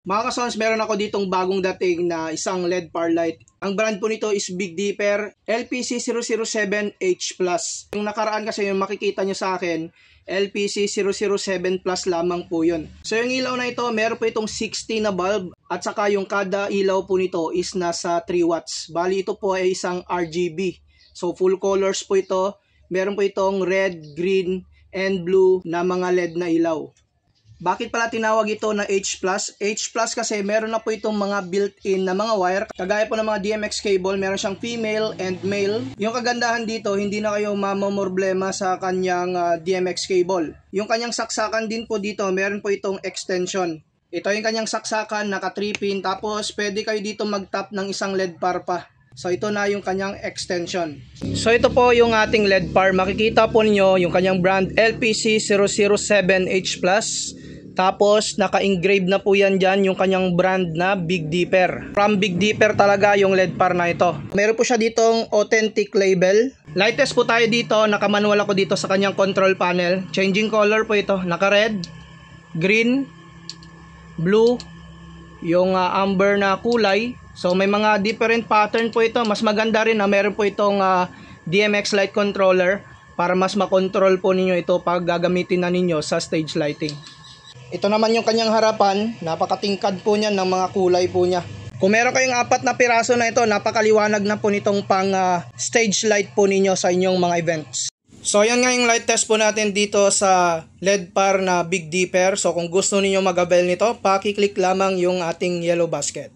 Mga kasons, meron ako ditong bagong dating na isang LED par light. Ang brand po nito is Big Dipper LPC007H+. Yung nakaraan kasi yung makikita nyo sa akin, LPC007 Plus lamang po yun. So yung ilaw na ito, meron po itong 60 na bulb at saka yung kada ilaw po nito is nasa 3 watts. Bali ito po ay isang RGB. So full colors po ito. Meron po itong red, green, and blue na mga LED na ilaw. Bakit pala tinawag ito na H+? H+ kasi meron na po itong mga built-in na mga wire. Kagaya po ng mga DMX cable, meron siyang female and male. Yung kagandahan dito, hindi na kayo mamamroblema sa kanyang DMX cable. Yung kanyang saksakan din po dito, meron po itong extension. Ito yung kanyang saksakan, naka 3 pin, tapos pwede kayo dito mag-tap ng isang LED par pa. So ito na yung kanyang extension. So ito po yung ating LED par. Makikita po niyo yung kanyang brand LPC007H+. Tapos naka-engrave na po yan dyan yung kanyang brand na Big Dipper. From Big Dipper talaga yung LED par na ito. Meron po siya ditong authentic label. Light test po tayo dito. Naka-manual ako dito sa kanyang control panel. Changing color po ito. Naka-red, green, blue, yung amber na kulay. So may mga different pattern po ito. Mas maganda rin na meron po itong DMX light controller para mas makontrol po ninyo ito pag gagamitin na ninyo sa stage lighting. Ito naman yung kanyang harapan, napakatingkad po niyan ng mga kulay po niya. Kung meron kayong 4 na piraso na ito, napakaliwanag na po nitong pang stage light po ninyo sa inyong mga events. So yan nga yung light test po natin dito sa LED par na Big Dipper. So kung gusto niyo mag-avail nito, paki-click lamang yung ating yellow basket.